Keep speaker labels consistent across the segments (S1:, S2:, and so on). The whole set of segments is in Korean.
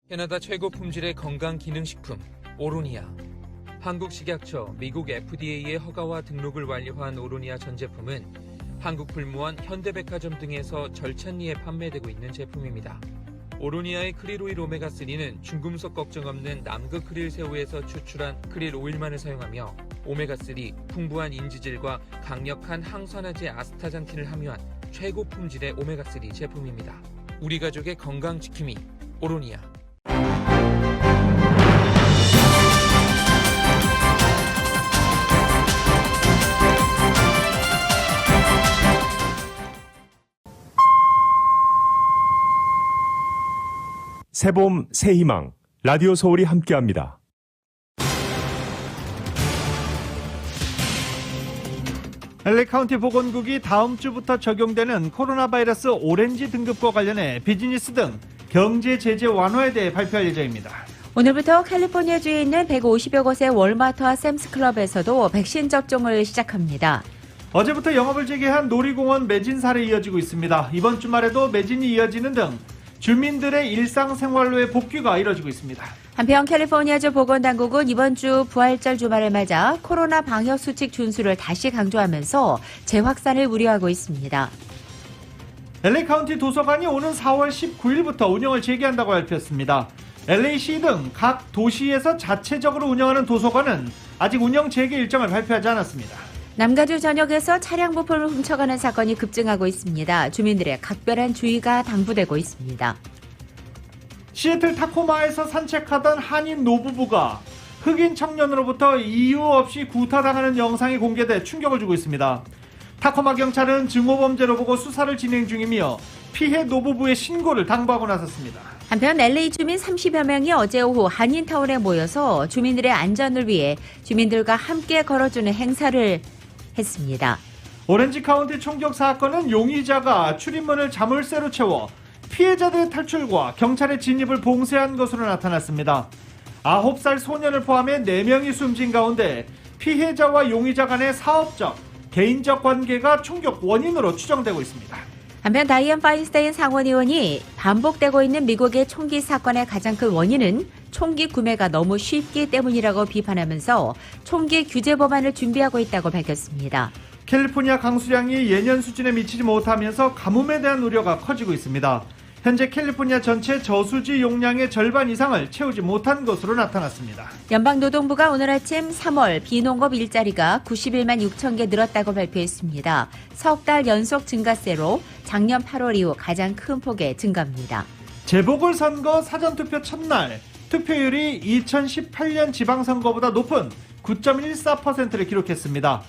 S1: 캐나다 최고 품질의 건강기능식품 오로니아. 한국식약처, 미국 FDA의 허가와 등록을 완료한 오로니아 전 제품은 한국불무원, 현대백화점 등에서 절찬리에 판매되고 있는 제품입니다. 오로니아의 크릴오일 오메가3는 중금속 걱정 없는 남극 크릴 새우에서 추출한 크릴 오일만을 사용하며 오메가3, 풍부한 인지질과 강력한 항산화제 아스타잔틴을 함유한 최고 품질의 오메가3 제품입니다. 우리 가족의 건강 지킴이 오로니아.
S2: 새봄 새희망 라디오 서울이 함께합니다.
S3: LA 카운티 보건국이 다음 주부터 적용되는 코로나 바이러스 오렌지 등급과 관련해 비즈니스 등 경제 제재 완화에 대해 발표할 예정입니다.
S4: 오늘부터 캘리포니아주에 있는 150여 곳의 월마트와 샘스클럽에서도 백신 접종을 시작합니다.
S3: 어제부터 영업을 재개한 놀이공원 매진 사례 이어지고 있습니다. 이번 주말에도 매진이 이어지는 등 주민들의 일상생활로의 복귀가 이뤄지고 있습니다.
S4: 한편 캘리포니아주 보건당국은 이번 주 부활절 주말을 맞아 코로나 방역수칙 준수를 다시 강조하면서 재확산을 우려하고 있습니다.
S3: LA 카운티 도서관이 오는 4월 19일부터 운영을 재개한다고 발표했습니다. LA시 등 각 도시에서 자체적으로 운영하는 도서관은 아직 운영 재개 일정을 발표하지 않았습니다.
S4: 남가주 전역에서 차량 부품을 훔쳐가는 사건이 급증하고 있습니다. 주민들의 각별한 주의가 당부되고 있습니다.
S3: 시애틀 타코마에서 산책하던 한인 노부부가 흑인 청년으로부터 이유 없이 구타당하는 영상이 공개돼 충격을 주고 있습니다. 타코마 경찰은 증오범죄로 보고 수사를 진행 중이며 피해 노부부의 신고를 당부하고 나섰습니다.
S4: 한편 LA 주민 30여 명이 어제 오후 한인타운에 모여서 주민들의 안전을 위해 주민들과 함께 걸어주는 행사를 했습니다.
S3: 오렌지 카운티 총격 사건은 용의자가 출입문을 자물쇠로 채워 피해자들의 탈출과 경찰의 진입을 봉쇄한 것으로 나타났습니다. 9살 소년을 포함해 4명이 숨진 가운데 피해자와 용의자 간의 사업적, 개인적 관계가 총격 원인으로 추정되고 있습니다.
S4: 한편 다이언 파인스타인 상원의원이 반복되고 있는 미국의 총기 사건의 가장 큰 원인은 총기 구매가 너무 쉽기 때문이라고 비판하면서 총기 규제 법안을 준비하고 있다고 밝혔습니다.
S3: 캘리포니아 강수량이 예년 수준에 미치지 못하면서 가뭄에 대한 우려가 커지고 있습니다. 현재 캘리포니아 전체 저수지 용량의 절반 이상을 채우지 못한 것으로 나타났습니다.
S4: 연방노동부가 오늘 아침 3월 비농업 일자리가 91만 6천 개 늘었다고 발표했습니다. 석 달 연속 증가세로 작년 8월 이후 가장 큰 폭의 증가입니다.
S3: 재보궐선거 사전투표 첫날 투표율이 2018년 지방선거보다 높은 9.14%를 기록했습니다.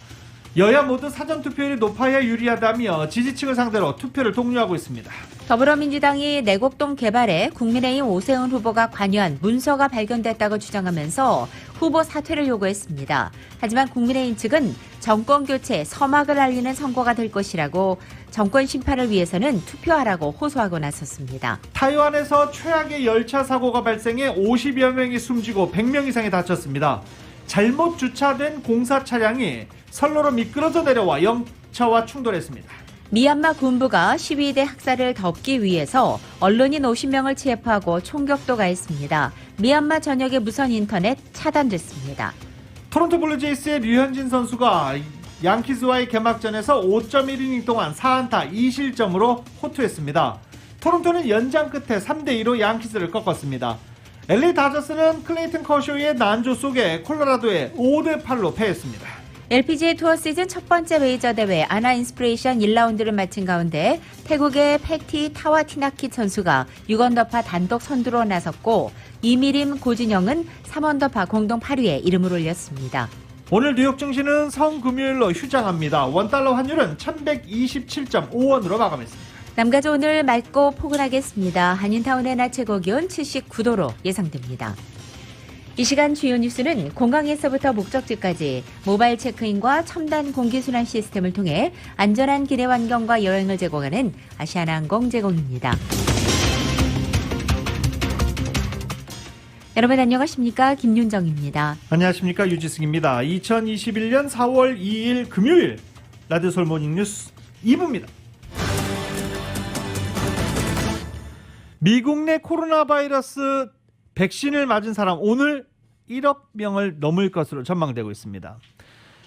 S3: 여야 모두 사전투표율이 높아야 유리하다며 지지층을 상대로 투표를 독려하고 있습니다.
S4: 더불어민주당이 내곡동 개발에 국민의힘 오세훈 후보가 관여한 문서가 발견됐다고 주장하면서 후보 사퇴를 요구했습니다. 하지만 국민의힘 측은 정권교체 서막을 알리는 선거가 될 것이라고 정권 심판을 위해서는 투표하라고 호소하고 나섰습니다.
S3: 타이완에서 최악의 열차 사고가 발생해 50여 명이 숨지고 100명 이상이 다쳤습니다. 잘못 주차된 공사 차량이 선로로 미끄러져 내려와 영차와 충돌했습니다.
S4: 미얀마 군부가 시위대 학살을 덮기 위해서 언론인 50명을 체포하고 총격도 가했습니다. 미얀마 전역의 무선 인터넷 차단됐습니다.
S3: 토론토 블루제이스의 류현진 선수가 양키즈와의 개막전에서 5.1이닝 동안 4안타 2실점으로 호투했습니다. 토론토는 연장 끝에 3대2로 양키즈를 꺾었습니다. LA 다저스는 클레이튼 커쇼의 난조 속에 콜로라도에 5대8로 패했습니다.
S4: LPGA 투어 시즌 첫 번째 메이저 대회 아나 인스피레이션 1라운드를 마친 가운데 태국의 패티 타와티나키 선수가 6언더파 단독 선두로 나섰고 이미림 고진영은 3언더파 공동 8위에 이름을 올렸습니다.
S3: 오늘 뉴욕 증시는 성금요일로 휴장합니다. 원달러 환율은 1127.5원으로 마감했습니다.
S4: 남가주 오늘 맑고 포근하겠습니다. 한인타운의 낮 최고 기온 79도로 예상됩니다. 이 시간 주요 뉴스는 공항에서부터 목적지까지 모바일 체크인과 첨단 공기순환 시스템을 통해 안전한 기내 환경과 여행을 제공하는 아시아나항공 제공입니다. 여러분 안녕하십니까? 김윤정입니다.
S3: 안녕하십니까? 유지승입니다. 2021년 4월 2일 금요일 라디오 서울 모닝뉴스 2부입니다. 미국 내 코로나 바이러스 백신을 맞은 사람 오늘 1억 명을 넘을 것으로 전망되고 있습니다.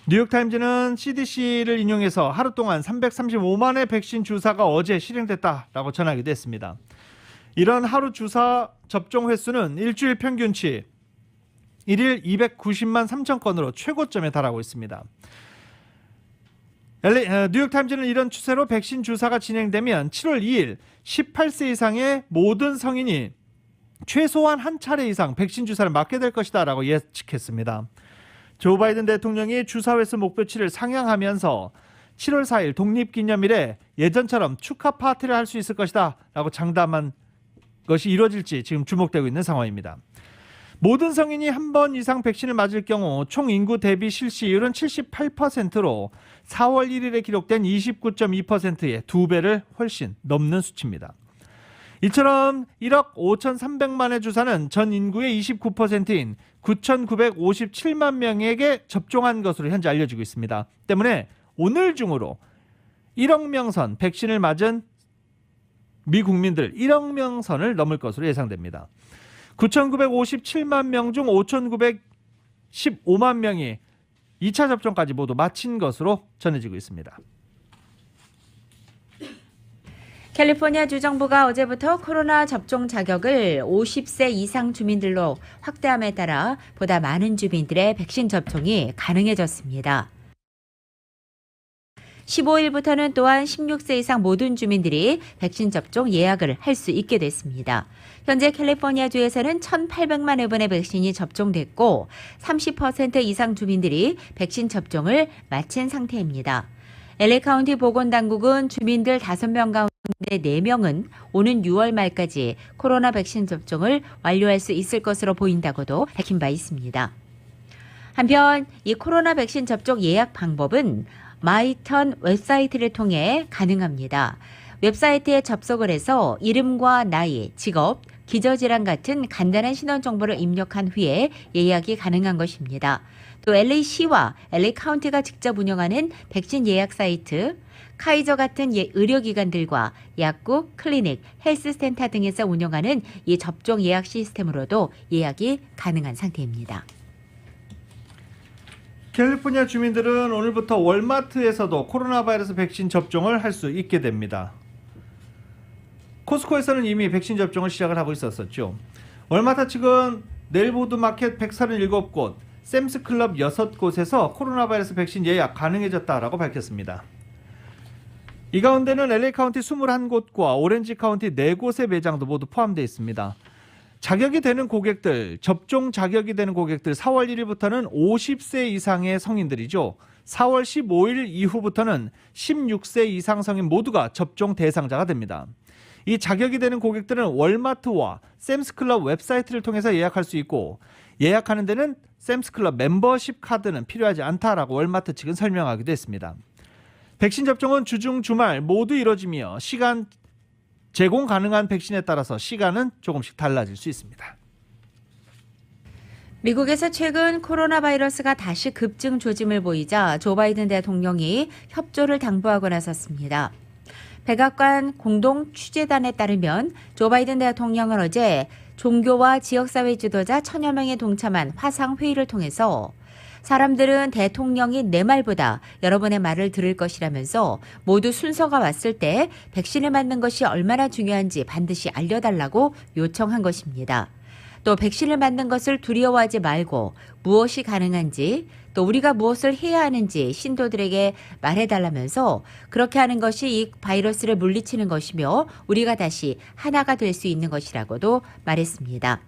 S3: 뉴욕타임즈는 CDC를 인용해서 하루 동안 335만의 백신 주사가 어제 실행됐다라고 전하기도 했습니다. 이런 하루 주사 접종 횟수는 일주일 평균치 1일 290만 3천 건으로 최고점에 달하고 있습니다. 뉴욕타임즈는 이런 추세로 백신 주사가 진행되면 7월 2일 18세 이상의 모든 성인이 최소한 한 차례 이상 백신 주사를 맞게 될 것이다 라고 예측했습니다. 조 바이든 대통령이 주사 횟수 목표치를 상향하면서 7월 4일 독립기념일에 예전처럼 축하 파티를 할 수 있을 것이다 라고 장담한 것이 이루어질지 지금 주목되고 있는 상황입니다. 모든 성인이 한 번 이상 백신을 맞을 경우 총 인구 대비 실시율은 78%로 4월 1일에 기록된 29.2%의 2배를 훨씬 넘는 수치입니다. 이처럼 1억 5,300만의 주사는 전 인구의 29%인 9,957만 명에게 접종한 것으로 현재 알려지고 있습니다. 때문에 오늘 중으로 1억 명선 백신을 맞은 미 국민들 1억 명선을 넘을 것으로 예상됩니다. 9,957만 명 중 5,915만 명이 2차 접종까지 모두 마친 것으로 전해지고 있습니다.
S4: 캘리포니아 주정부가 어제부터 코로나 접종 자격을 50세 이상 주민들로 확대함에 따라 보다 많은 주민들의 백신 접종이 가능해졌습니다. 15일부터는 또한 16세 이상 모든 주민들이 백신 접종 예약을 할 수 있게 됐습니다. 현재 캘리포니아주에서는 1,800만 회분의 백신이 접종됐고 30% 이상 주민들이 백신 접종을 마친 상태입니다. LA 카운티 보건당국은 주민들 5명 가운데 4명은 오는 6월 말까지 코로나 백신 접종을 완료할 수 있을 것으로 보인다고도 밝힌 바 있습니다. 한편 이 코로나 백신 접종 예약 방법은 마이턴 웹사이트를 통해 가능합니다. 웹사이트에 접속을 해서 이름과 나이, 직업, 기저질환 같은 간단한 신원 정보를 입력한 후에 예약이 가능한 것입니다. 또 LA시와 LA 카운티가 직접 운영하는 백신 예약 사이트, 카이저 같은 의료기관들과 약국, 클리닉, 헬스센터 등에서 운영하는 이 접종 예약 시스템으로도 예약이 가능한 상태입니다.
S3: 캘리포니아 주민들은 오늘부터 월마트에서도 코로나 바이러스 백신 접종을 할 수 있게 됩니다. 코스코에서는 이미 백신 접종을 시작을 하고 있었죠. 월마트 측은 넬보드마켓 137곳, 샘스클럽 6곳에서 코로나 바이러스 백신 예약 가능해졌다라고 밝혔습니다. 이 가운데는 LA 카운티 21곳과 오렌지 카운티 4곳의 매장도 모두 포함되어 있습니다. 자격이 되는 고객들, 접종 자격이 되는 고객들 4월 1일부터는 50세 이상의 성인들이죠. 4월 15일 이후부터는 16세 이상 성인 모두가 접종 대상자가 됩니다. 이 자격이 되는 고객들은 월마트와 샘스클럽 웹사이트를 통해서 예약할 수 있고 예약하는 데는 샘스클럽 멤버십 카드는 필요하지 않다라고 월마트 측은 설명하기도 했습니다. 백신 접종은 주중 주말 모두 이뤄지며 시간 제공 가능한 백신에 따라서 시간은 조금씩 달라질 수 있습니다.
S4: 미국에서 최근 코로나 바이러스가 다시 급증 조짐을 보이자 조 바이든 대통령이 협조를 당부하고 나섰습니다. 백악관 공동 취재단에 따르면 조 바이든 대통령은 어제 종교와 지역사회 지도자 1,000여 명이 동참한 화상회의를 통해서 사람들은 대통령이 내 말보다 여러분의 말을 들을 것이라면서 모두 순서가 왔을 때 백신을 맞는 것이 얼마나 중요한지 반드시 알려달라고 요청한 것입니다. 또 백신을 맞는 것을 두려워하지 말고 무엇이 가능한지 또 우리가 무엇을 해야 하는지 신도들에게 말해달라면서 그렇게 하는 것이 이 바이러스를 물리치는 것이며 우리가 다시 하나가 될 수 있는 것이라고도 말했습니다.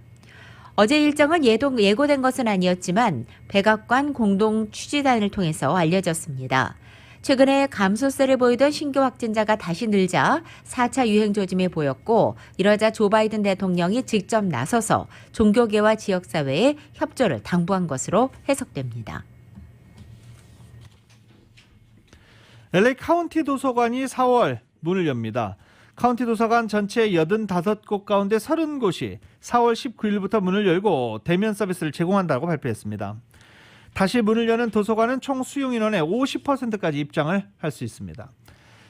S4: 어제 일정은 예고된 것은 아니었지만 백악관 공동 취재단을 통해서 알려졌습니다. 최근에 감소세를 보이던 신규 확진자가 다시 늘자 4차 유행 조짐이 보였고 이러자 조 바이든 대통령이 직접 나서서 종교계와 지역사회에 협조를 당부한 것으로 해석됩니다.
S3: LA 카운티 도서관이 4월 문을 엽니다. 카운티 도서관 전체 85곳 가운데 30곳이 4월 19일부터 문을 열고 대면 서비스를 제공한다고 발표했습니다. 다시 문을 여는 도서관은 총 수용 인원의 50%까지 입장을 할 수 있습니다.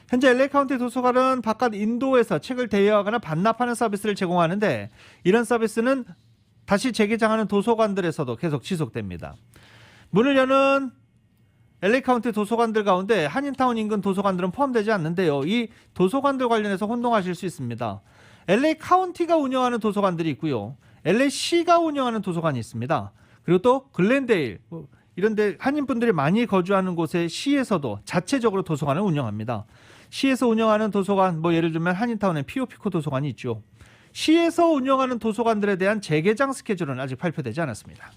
S3: 현재 LA 카운티 도서관은 바깥 인도에서 책을 대여하거나 반납하는 서비스를 제공하는데 이런 서비스는 다시 재개장하는 도서관들에서도 계속 지속됩니다. 문을 여는 LA 카운티 도서관들 가운데 한인타운 인근 도서관들은 포함되지 않는데요. 이 도서관들 관련해서 혼동하실 수 있습니다. LA 카운티가 운영하는 도서관들이 있고요. LA 시가 운영하는 도서관이 있습니다. 그리고 또 글렌데일 이런 데 한인분들이 많이 거주하는 곳의 시에서도 자체적으로 도서관을 운영합니다. 시에서 운영하는 도서관, 예를 들면 한인타운의 피오피코 도서관이 있죠. 시에서 운영하는 도서관들에 대한 재개장 스케줄은 아직 발표되지 않았습니다.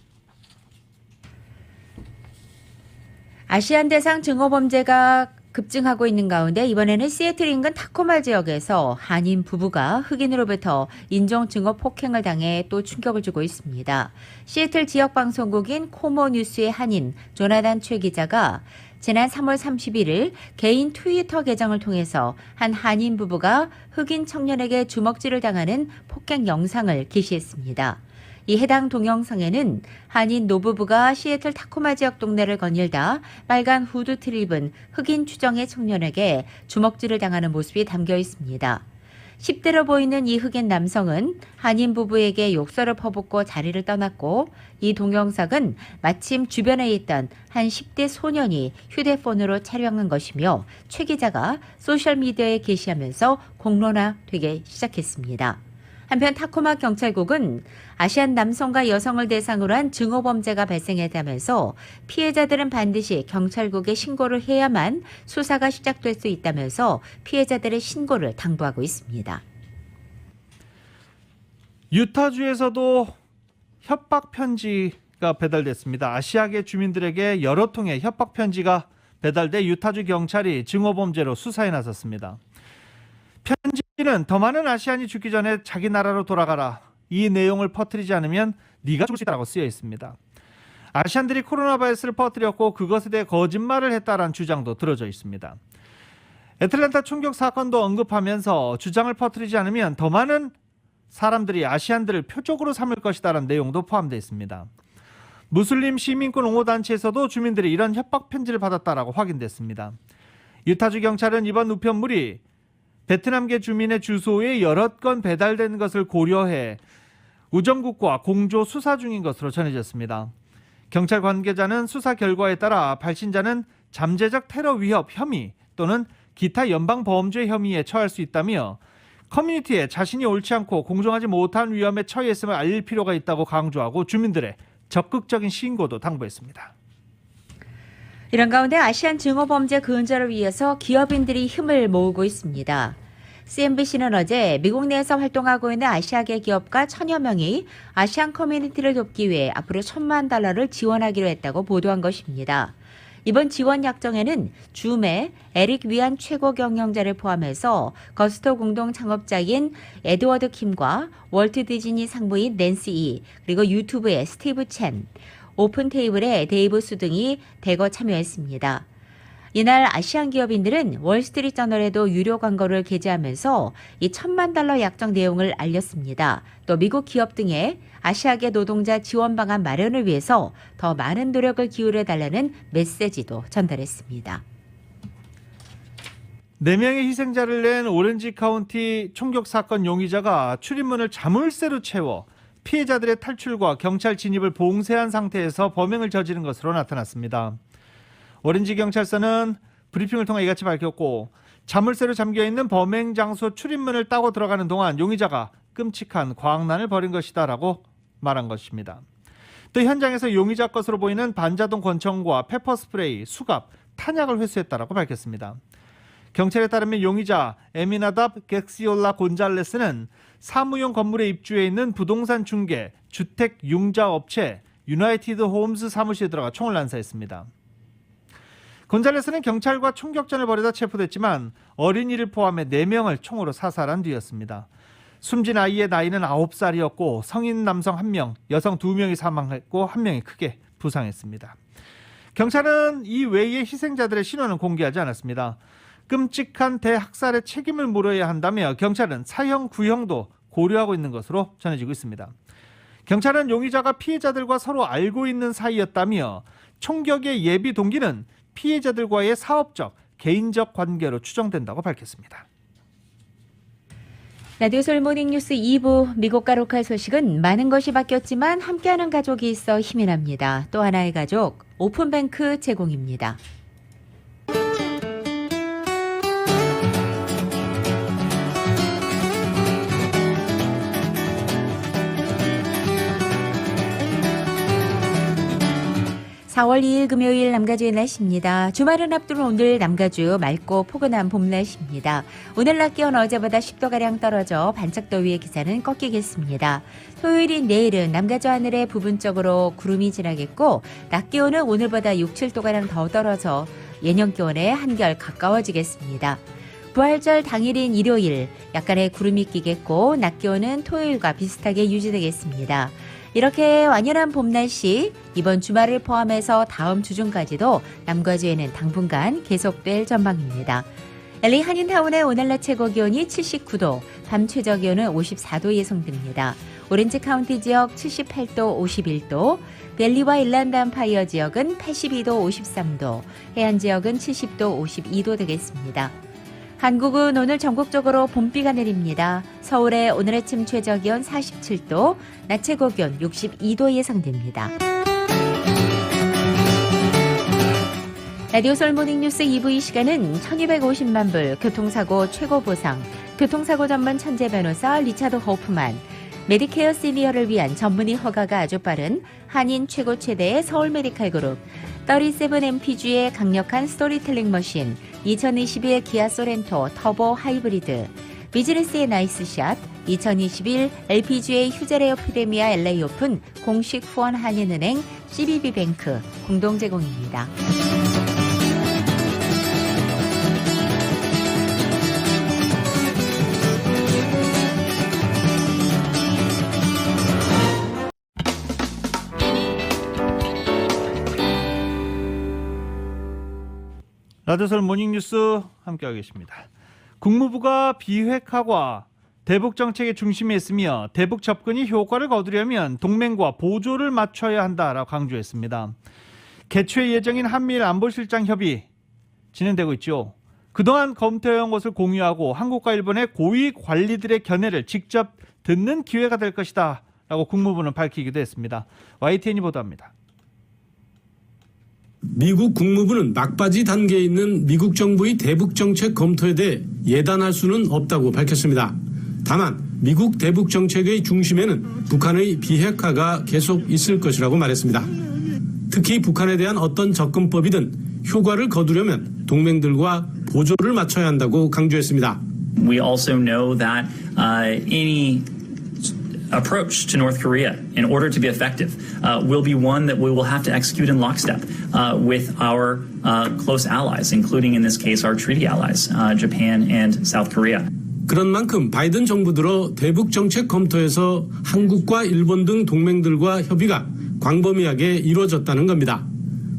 S4: 아시안 대상 증오범죄가 급증하고 있는 가운데 이번에는 시애틀 인근 타코마 지역에서 한인 부부가 흑인으로부터 인종 증오 폭행을 당해 또 충격을 주고 있습니다. 시애틀 지역 방송국인 코모 뉴스의 한인 조나단 최 기자가 지난 3월 31일 개인 트위터 계정을 통해서 한 한인 부부가 흑인 청년에게 주먹질을 당하는 폭행 영상을 게시했습니다. 이 해당 동영상에는 한인 노부부가 시애틀 타코마 지역 동네를 거닐다 빨간 후드티를 입은 흑인 추정의 청년에게 주먹질을 당하는 모습이 담겨 있습니다. 10대로 보이는 이 흑인 남성은 한인 부부에게 욕설을 퍼붓고 자리를 떠났고 이 동영상은 마침 주변에 있던 한 10대 소년이 휴대폰으로 촬영한 것이며 최 기자가 소셜미디어에 게시하면서 공론화되기 시작했습니다. 한편 타코마 경찰국은 아시안 남성과 여성을 대상으로 한 증오범죄가 발생했다면서 피해자들은 반드시 경찰국에 신고를 해야만 수사가 시작될 수 있다면서 피해자들의 신고를 당부하고 있습니다.
S3: 유타주에서도 협박 편지가 배달됐습니다. 아시아계 주민들에게 여러 통의 협박 편지가 배달돼 유타주 경찰이 증오범죄로 수사에 나섰습니다. 편지는 더 많은 아시안이 죽기 전에 자기 나라로 돌아가라. 이 내용을 퍼뜨리지 않으면 네가 죽을 수 있다고 쓰여 있습니다. 아시안들이 코로나 바이러스를 퍼뜨렸고 그것에 대해 거짓말을 했다라는 주장도 들어져 있습니다. 애틀랜타 총격 사건도 언급하면서 주장을 퍼뜨리지 않으면 더 많은 사람들이 아시안들을 표적으로 삼을 것이다라는 내용도 포함되어 있습니다. 무슬림 시민권 옹호단체에서도 주민들이 이런 협박 편지를 받았다라고 확인됐습니다. 유타주 경찰은 이번 우편물이 베트남계 주민의 주소에 여러 건 배달된 것을 고려해 우정국과 공조 수사 중인 것으로 전해졌습니다. 경찰 관계자는 수사 결과에 따라 발신자는 잠재적 테러 위협 혐의 또는 기타 연방범죄 혐의에 처할 수 있다며 커뮤니티에 자신이 옳지 않고 공정하지 못한 위험에 처했음을 알릴 필요가 있다고 강조하고 주민들의 적극적인 신고도 당부했습니다.
S4: 이런 가운데 아시안 증오범죄 근절을 위해서 기업인들이 힘을 모으고 있습니다. CNBC는 어제 미국 내에서 활동하고 있는 아시아계 기업가 1000여 명이 아시안 커뮤니티를 돕기 위해 앞으로 $10,000,000를 지원하기로 했다고 보도한 것입니다. 이번 지원 약정에는 줌의 에릭 위안 최고 경영자를 포함해서 거스토 공동 창업자인 에드워드 킴과 월트 디즈니 상무인 낸시 이, 그리고 유튜브의 스티브 첸, 오픈 테이블의 데이브 수 등이 대거 참여했습니다. 이날 아시안 기업인들은 월스트리트저널에도 유료 광고를 게재하면서 이 $10,000,000 약정 내용을 알렸습니다. 또 미국 기업 등의 아시아계 노동자 지원 방안 마련을 위해서 더 많은 노력을 기울여달라는 메시지도 전달했습니다.
S3: 4명의 희생자를 낸 오렌지 카운티 총격 사건 용의자가 출입문을 자물쇠로 채워 피해자들의 탈출과 경찰 진입을 봉쇄한 상태에서 범행을 저지른 것으로 나타났습니다. 오렌지 경찰서는 브리핑을 통해 이같이 밝혔고 자물쇠로 잠겨있는 범행 장소 출입문을 따고 들어가는 동안 용의자가 끔찍한 광란을 벌인 것이다 라고 말한 것입니다. 또 현장에서 용의자 것으로 보이는 반자동 권총과 페퍼스프레이, 수갑, 탄약을 회수했다라고 밝혔습니다. 경찰에 따르면 용의자 에미나답 객시올라 곤잘레스는 사무용 건물에 입주해 있는 부동산 중개, 주택 융자 업체 유나이티드 홈즈 사무실에 들어가 총을 난사했습니다. 곤잘레스는 경찰과 총격전을 벌이다 체포됐지만 어린이를 포함해 4명을 총으로 사살한 뒤였습니다. 숨진 아이의 나이는 9살이었고 성인 남성 1명, 여성 2명이 사망했고 1명이 크게 부상했습니다. 경찰은 이 외의 희생자들의 신원은 공개하지 않았습니다. 끔찍한 대학살의 책임을 물어야 한다며 경찰은 사형, 구형도 고려하고 있는 것으로 전해지고 있습니다. 경찰은 용의자가 피해자들과 서로 알고 있는 사이였다며 총격의 예비 동기는 피해자들과의 사업적, 개인적 관계로 추정된다고 밝혔습니다.
S4: 라디오 서울 모닝뉴스 2부 미국과 로컬 소식은 많은 것이 바뀌었지만 함께하는 가족이 있어 힘이 납니다. 또 하나의 가족 오픈뱅크 제공입니다. 4월 2일 금요일 남가주의 날씨입니다. 주말을 앞둔 오늘 남가주 맑고 포근한 봄 날씨입니다. 오늘 낮 기온 어제보다 10도가량 떨어져 반짝더위의 기세는 꺾이겠습니다. 토요일인 내일은 남가주 하늘에 부분적으로 구름이 지나겠고 낮 기온은 오늘보다 6, 7도가량 더 떨어져 예년 기온에 한결 가까워지겠습니다. 부활절 당일인 일요일 약간의 구름이 끼겠고 낮 기온은 토요일과 비슷하게 유지되겠습니다. 이렇게 완연한 봄 날씨 이번 주말을 포함해서 다음 주 중까지도 남가주에는 당분간 계속될 전망입니다. LA 한인타운의 오늘 낮 최고 기온이 79도, 밤 최저 기온은 54도 예상됩니다. 오렌지 카운티 지역 78도, 51도, 벨리와 일란드 암파이어 지역은 82도, 53도, 해안 지역은 70도, 52도 되겠습니다. 한국은 오늘 전국적으로 봄비가 내립니다. 서울의 오늘 아침 최저기온 47도, 낮 최고기온 62도 예상됩니다. 라디오 서울 모닝뉴스 2부 이 시간은 1250만 불 교통사고 최고 보상, 교통사고 전문 천재 변호사 리차드 호프만, 메디케어 시니어를 위한 전문의 허가가 아주 빠른 한인 최고 최대의 서울 메디칼 그룹, 37MPG의 강력한 스토리텔링 머신, 2021 기아 소렌토 터보 하이브리드, 비즈니스의 나이스샷, 2021 LPGA 휴재레어 프리미아 LA 오픈 공식 후원 한인은행 CBB뱅크 공동 제공입니다.
S3: 라디오설 모닝뉴스 함께하고 계십니다. 국무부가 비핵화와 대북 정책의 중심에 있으며 대북 접근이 효과를 거두려면 동맹과 보조를 맞춰야 한다라고 강조했습니다. 개최 예정인 한미일 안보실장 협의 진행되고 있죠. 그동안 검토해온 것을 공유하고 한국과 일본의 고위 관리들의 견해를 직접 듣는 기회가 될 것이다 라고 국무부는 밝히기도 했습니다. YTN이 보도합니다.
S5: 미국 국무부는 막바지 단계에 있는 미국 정부의 대북 정책 검토에 대해 예단할 수는 없다고 밝혔습니다. 다만 미국 대북 정책의 중심에는 북한의 비핵화가 계속 있을 것이라고 말했습니다. 특히 북한에 대한 어떤 접근법이든 효과를 거두려면 동맹들과 보조를 맞춰야 한다고 강조했습니다.
S6: We also know that any approach to North Korea in order to be effective will be one that we will have to execute in lockstep with our close allies, including in this case our treaty allies, Japan and South Korea.
S5: 그런 만큼 바이든 정부 들어 대북 정책 검토에서 한국과 일본 등 동맹들과 협의가 광범위하게 이루어졌다는 겁니다.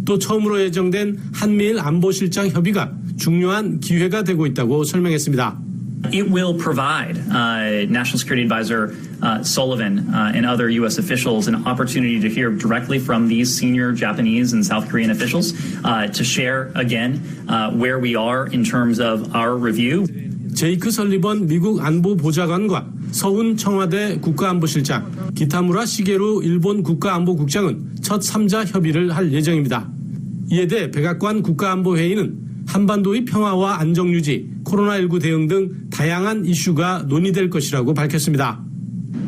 S5: 또 처음으로 예정된 한미일 안보실장 협의가 중요한 기회가 되고 있다고 설명했습니다.
S6: It will provide National Security Advisor Sullivan and other U.S. officials an opportunity to hear directly from these senior Japanese and South Korean officials to share again where we are in terms of our review.
S5: 제이크 설리번 미국 안보보좌관과 서훈 청와대 국가안보실장, 기타무라 시게루 일본 국가안보국장은 첫 3자 협의를 할 예정입니다. 이에 대해 백악관 국가안보회의는 한반도의 평화와 안정유지, 코로나19 대응 등 다양한 이슈가 논의될 것이라고 밝혔습니다.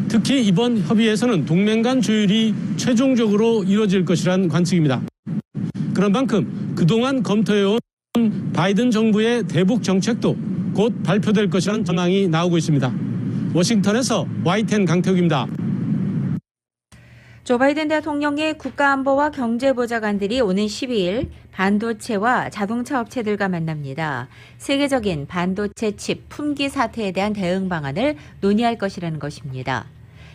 S5: 특히 이번 협의에서는 동맹 간 조율이 최종적으로 이뤄질 것이란 관측입니다. 그런 만큼 그동안 검토해온 바이든 정부의 대북 정책도 곧 발표될 것이라는 전망이 나오고 있습니다. 워싱턴에서 YTN 강태욱입니다.
S4: 조 바이든 대통령의 국가안보와 경제보좌관들이 오는 12일 반도체와 자동차 업체들과 만납니다. 세계적인 반도체 칩 품귀 사태에 대한 대응 방안을 논의할 것이라는 것입니다.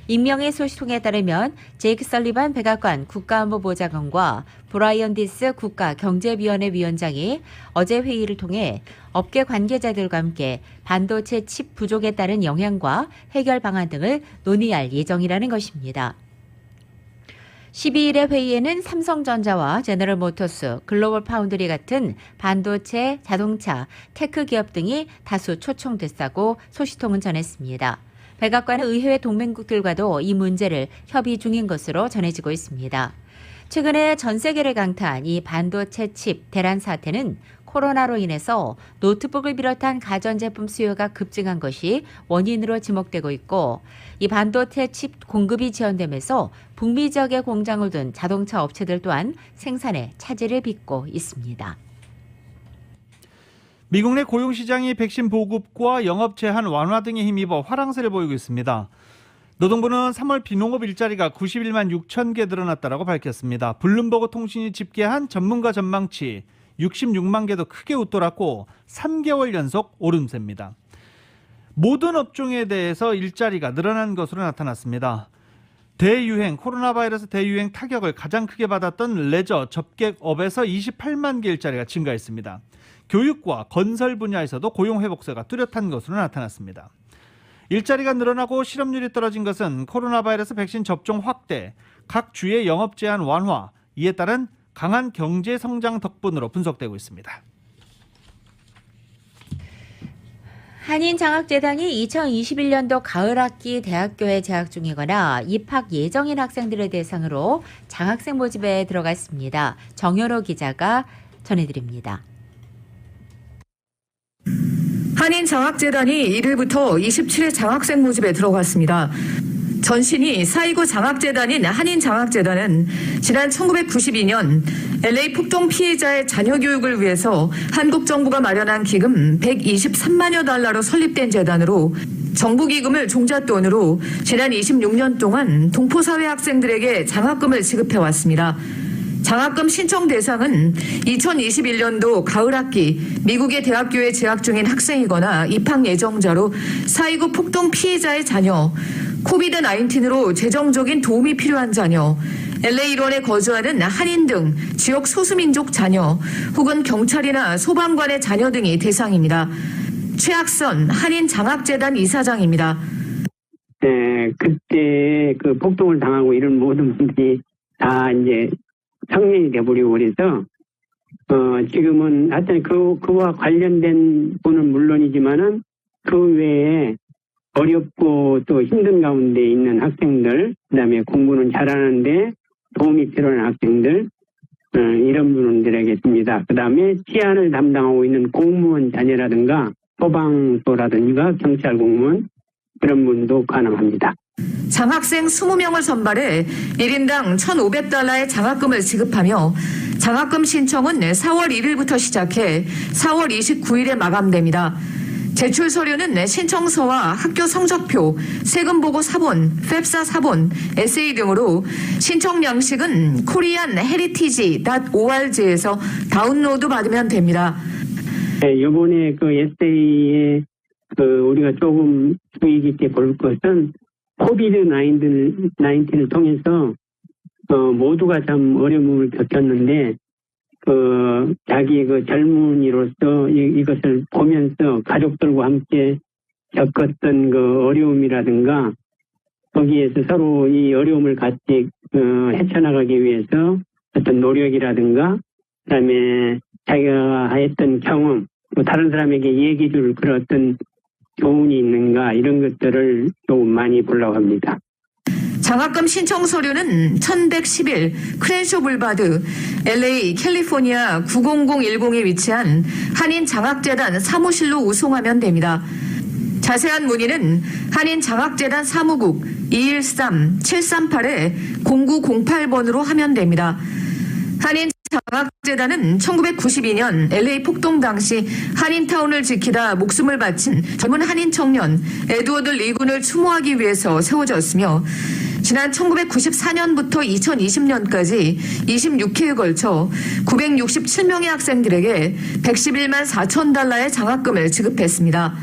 S4: 익명의 소식통에 따르면 제이크 설리반 백악관 국가안보보좌관과 브라이언 디스 국가경제위원회 위원장이 어제 회의를 통해 업계 관계자들과 함께 반도체 칩 부족에 따른 영향과 해결 방안 등을 논의할 예정이라는 것입니다. 12일의 회의에는 삼성전자와 제너럴모터스, 글로벌 파운드리 같은 반도체, 자동차, 테크 기업 등이 다수 초청됐다고 소식통은 전했습니다. 백악관은 의회 동맹국들과도 이 문제를 협의 중인 것으로 전해지고 있습니다. 최근에 전 세계를 강타한 이 반도체 칩 대란 사태는 코로나로 인해서 노트북을 비롯한 가전제품 수요가 급증한 것이 원인으로 지목되고 있고, 이 반도체 칩 공급이 지연되면서 북미 지역에 공장을 둔 자동차 업체들 또한 생산에 차질을 빚고 있습니다.
S3: 미국 내 고용시장이 백신 보급과 영업 제한 완화 등에 힘입어 화랑세를 보이고 있습니다. 노동부는 3월 비농업 일자리가 91만 6천 개 늘어났다고 밝혔습니다. 블룸버그 통신이 집계한 전문가 전망치 66만 개도 크게 웃돌았고 3개월 연속 오름세입니다. 모든 업종에 대해서 일자리가 늘어난 것으로 나타났습니다. 코로나 바이러스 대유행 타격을 가장 크게 받았던 레저, 접객업에서 28만 개 일자리가 증가했습니다. 교육과 건설 분야에서도 고용 회복세가 뚜렷한 것으로 나타났습니다. 일자리가 늘어나고 실업률이 떨어진 것은 코로나 바이러스 백신 접종 확대, 각 주의 영업 제한 완화, 이에 따른 강한 경제 성장 덕분으로 분석되고 있습니다.
S4: 한인장학재단이 2021년도 가을학기 대학교에 재학 중이거나 입학 예정인 학생들을 대상으로 장학생 모집에 들어갔습니다. 정현호 기자가 전해드립니다.
S7: 한인장학재단이 1일부터 27회 장학생 모집에 들어갔습니다. 전신이 4.29 장학재단인 한인장학재단은 지난 1992년 LA 폭동 피해자의 자녀 교육을 위해서 한국 정부가 마련한 기금 123만여 달러로 설립된 재단으로 정부 기금을 종잣돈으로 지난 26년 동안 동포사회 학생들에게 장학금을 지급해왔습니다. 장학금 신청 대상은 2021년도 가을학기 미국의 대학교에 재학 중인 학생이거나 입학 예정자로 4.29 폭동 피해자의 자녀, 코비드-19로 재정적인 도움이 필요한 자녀, LA 일원에 거주하는 한인 등 지역 소수민족 자녀, 혹은 경찰이나 소방관의 자녀 등이 대상입니다. 최학선 한인장학재단 이사장입니다.
S8: 네, 그때 그 폭동을 당하고 이런 모든 분들이 다 이제 성년이 돼버리고 그래서 지금은 하여튼 그와 관련된 분은 물론이지만은 그 외에 어렵고 또 힘든 가운데 있는 학생들, 그다음에 공부는 잘하는데 도움이 필요한 학생들, 이런 분들에게 줍니다. 그다음에 치안을 담당하고 있는 공무원 자녀라든가 소방서라든가 경찰 공무원, 그런 분도 가능합니다.
S7: 장학생 20명을 선발해 1인당 1,500달러의 장학금을 지급하며 장학금 신청은 4월 1일부터 시작해 4월 29일에 마감됩니다. 제출 서류는 신청서와 학교 성적표, 세금보고 사본, 펩사 사본, 에세이 등으로 신청 양식은 koreanheritage.org에서 다운로드 받으면 됩니다.
S8: 네, 이번에 그 에세이에 우리가 조금 주의 깊게 볼 것은 코비드-19을 통해서 모두가 참 어려움을 겪었는데 자기 젊은이로서 이것을 보면서 가족들과 함께 겪었던 어려움이라든가 거기에서 서로 이 어려움을 같이 헤쳐나가기 위해서 어떤 노력이라든가 그다음에 자기가 했던 경험, 다른 사람에게 얘기 줄 그런 어떤 교훈이 있는가 이런 것들을 조금 많이 보려고 합니다.
S7: 장학금 신청 서류는 1111 크렌쇼 불바드 LA 캘리포니아 90010에 위치한 한인장학재단 사무실로 우송하면 됩니다. 자세한 문의는 한인장학재단 사무국 213-738-0908번으로 하면 됩니다. 한인장학재단은 1992년 LA 폭동 당시 한인타운을 지키다 목숨을 바친 젊은 한인 청년 에드워드 리군을 추모하기 위해서 세워졌으며 지난 1994년부터 2020년까지 26회에 걸쳐 967명의 학생들에게 111만 4천 달러의 장학금을 지급했습니다.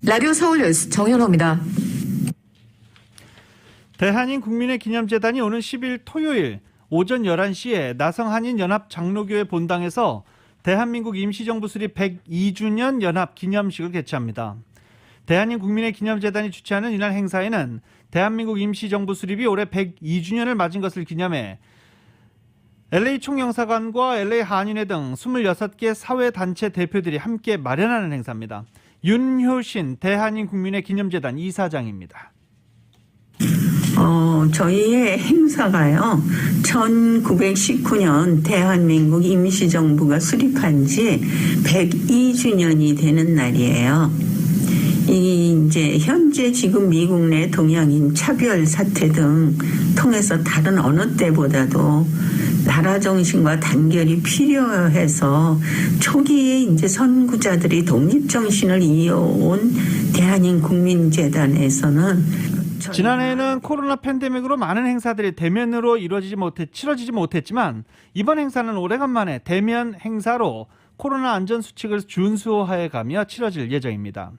S7: 라디오 서울뉴스 정현호입니다.
S3: 대한인 국민의 기념재단이 오는 10일 토요일 오전 11시에 나성한인연합 장로교회 본당에서 대한민국 임시정부 수립 102주년 연합 기념식을 개최합니다. 대한인 국민의 기념재단이 주최하는 이날 행사에는 대한민국 임시정부 수립이 올해 102주년을 맞은 것을 기념해 LA 총영사관과 LA 한인회 등 26개 사회단체 대표들이 함께 마련하는 행사입니다. 윤효신 대한인 국민의 기념재단 이사장입니다.
S9: 저희의 행사가요, 1919년 대한민국 임시정부가 수립한 지 102주년이 되는 날이에요. 이제 현재 지금 미국 내 동양인 차별 사태 등 통해서 다른 어느 때보다도 나라 정신과 단결이 필요해서 초기에 이제 선구자들이 독립 정신을 이어온 대한인 국민재단에서는
S3: 지난해에는 코로나 팬데믹으로 많은 행사들이 대면으로 치러지지 못했지만 이번 행사는 오래간만에 대면 행사로 코로나 안전 수칙을 준수해 가며 치러질 예정입니다.